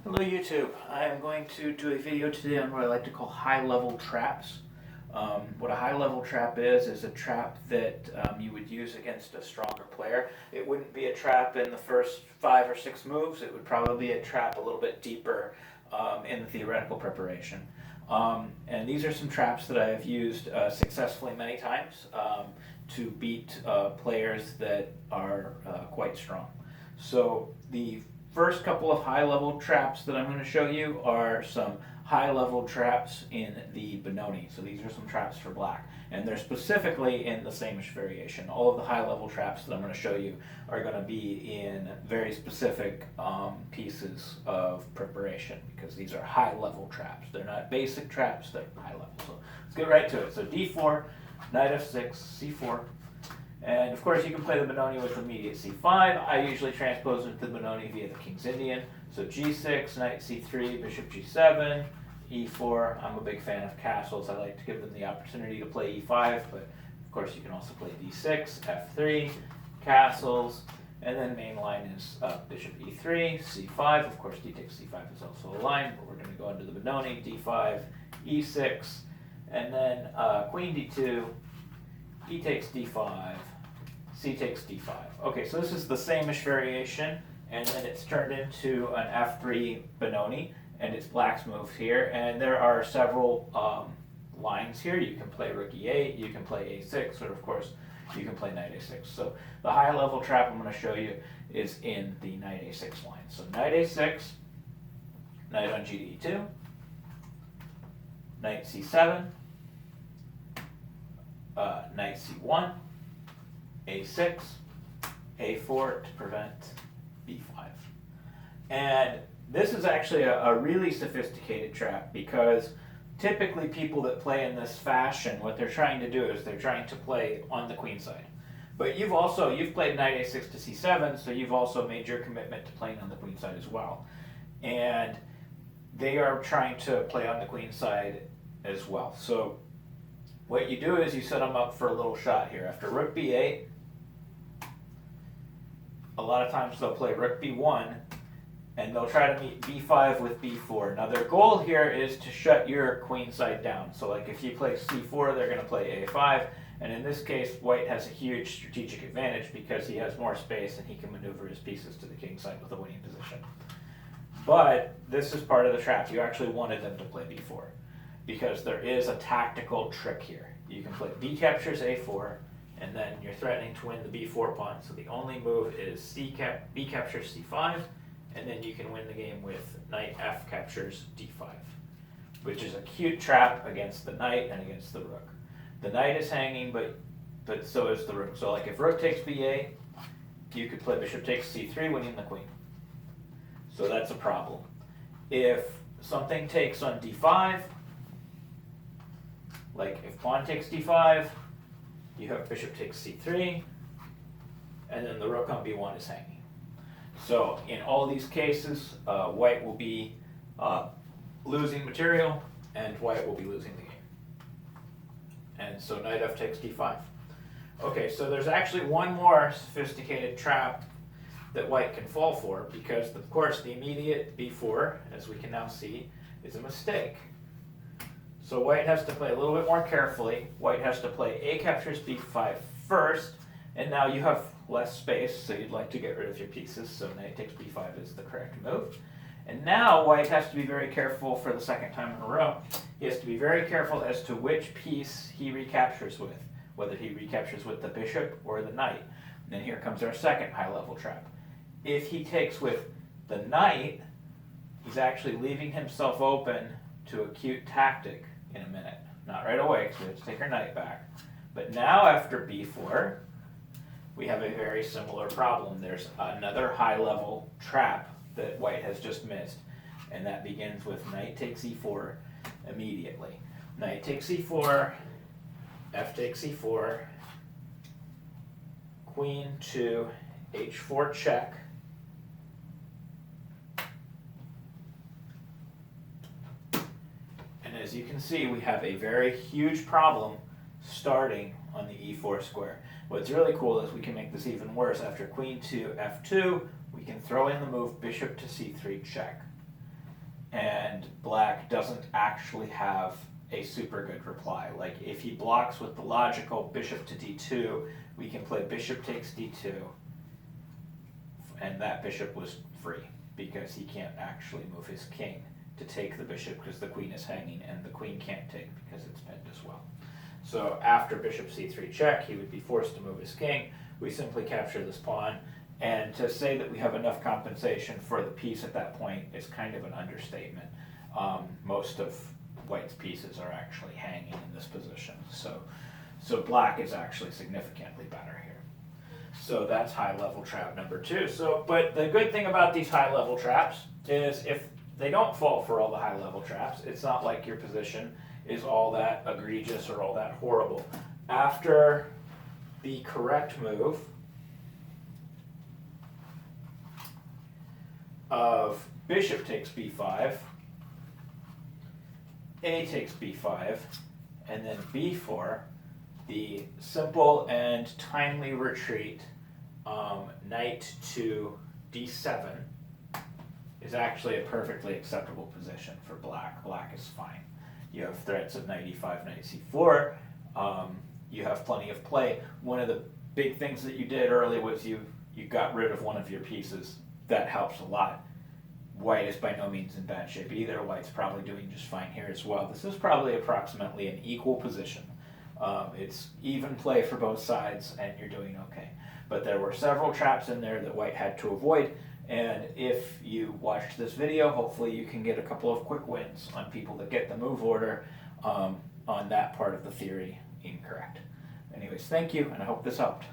Hello YouTube. I am going to do a video today on what I like to call high-level traps. What a high-level trap is a trap that you would use against a stronger player. It wouldn't be a trap in the first 5 or 6 moves. It would probably be a trap a little bit deeper in the theoretical preparation. And these are some traps that I have used successfully many times to beat players that are quite strong. So the first couple of high-level traps that I'm going to show you are some high-level traps in the Benoni. So these are some traps for black, and they're specifically in the same-ish variation. All of the high-level traps that I'm going to show you are going to be in very specific pieces of preparation, because these are high-level traps. They're not basic traps, they're high-level. So let's get right to it. So d4, knight f6, c4. And of course you can play the Benoni with immediate c5. I usually transpose with the Benoni via the King's Indian. So g6, knight c3, bishop g7, e4. I'm a big fan of castles. I like to give them the opportunity to play e5, but of course you can also play d6, f3, castles, and then main line is bishop e3, c5. Of course d takes c5 is also a line, but we're going to go into the Benoni, d5, e6, and then queen d2, e takes d5, c takes d5. Okay, so this is the same-ish variation, and then it's turned into an f3 Benoni, and it's black's move here, and there are several lines here. You can play rook e8, you can play a6, or of course you can play knight a6. So the high-level trap I'm going to show you is in the knight a6 line. So knight a6, knight on g to e2, knight c7, knight c1, a6, a4 to prevent b5. And this is actually a really sophisticated trap, because typically people that play in this fashion, what they're trying to do is they're trying to play on the queen side. But you've played knight a6 to c7, so you've also made your commitment to playing on the queen side as well. And they are trying to play on the queen side as well. So what you do is you set them up for a little shot here. After rook b8, a lot of times they'll play rook b1, and they'll try to meet b5 with b4. Now their goal here is to shut your queen side down. So like if you play c4, they're going to play a5, and in this case white has a huge strategic advantage because he has more space and he can maneuver his pieces to the king side with a winning position. But this is part of the trap. You actually wanted them to play b4, because there is a tactical trick here. You can play b captures a4, and then you're threatening to win the b4 pawn. So the only move is b captures c5, and then you can win the game with knight f captures d5, which is a cute trap against the knight and against the rook. The knight is hanging, but so is the rook. So like if rook takes b8, you could play bishop takes c3, winning the queen. So that's a problem. If something takes on d5, like if pawn takes d5, you have bishop takes c3, and then the rook on b1 is hanging. So in all these cases, white will be losing material, and white will be losing the game. And so knight f takes d5. Okay, so there's actually one more sophisticated trap that white can fall for, because of course the immediate b4, as we can now see, is a mistake. So white has to play a little bit more carefully. White has to play a captures b5 first, and now you have less space, so you'd like to get rid of your pieces, so knight takes b5 is the correct move. And now white has to be very careful for the second time in a row. He has to be very careful as to which piece he recaptures with, whether he recaptures with the bishop or the knight. And then here comes our second high-level trap. If he takes with the knight, he's actually leaving himself open to a cute tactic in a minute. Not right away, because we have to take our knight back. But now after b4, we have a very similar problem. There's another high-level trap that white has just missed, and that begins with knight takes e4 immediately. Knight takes e4, f takes e4, queen to h4 check, and as you can see, we have a very huge problem starting on the e4 square. What's really cool is we can make this even worse. After queen to f2, we can throw in the move bishop to c3 check. and black doesn't actually have a super good reply. Like if he blocks with the logical bishop to d2, we can play bishop takes d2, and that bishop was free because he can't actually move his king to take the bishop because the queen is hanging, and the queen can't take because it's pinned as well. So after bishop c3 check, he would be forced to move his king. We simply capture this pawn, and to say that we have enough compensation for the piece at that point is kind of an understatement. Most of white's pieces are actually hanging in this position, so black is actually significantly better here. So that's high-level trap number 2. But the good thing about these high-level traps is if they don't fall for all the high-level traps, it's not like your position is all that egregious or all that horrible. After the correct move of bishop takes b5, a takes b5, and then b4, the simple and timely retreat, knight to d7, is actually a perfectly acceptable position for black. Black is fine. You have threats of knight e5, knight c4. You have plenty of play. One of the big things that you did early was you got rid of one of your pieces. That helps a lot. White is by no means in bad shape either. White's probably doing just fine here as well. This is probably approximately an equal position. It's even play for both sides, and you're doing okay. But there were several traps in there that white had to avoid, and if you watched this video, hopefully you can get a couple of quick wins on people that get the move order on that part of the theory incorrect. Anyways, thank you, and I hope this helped.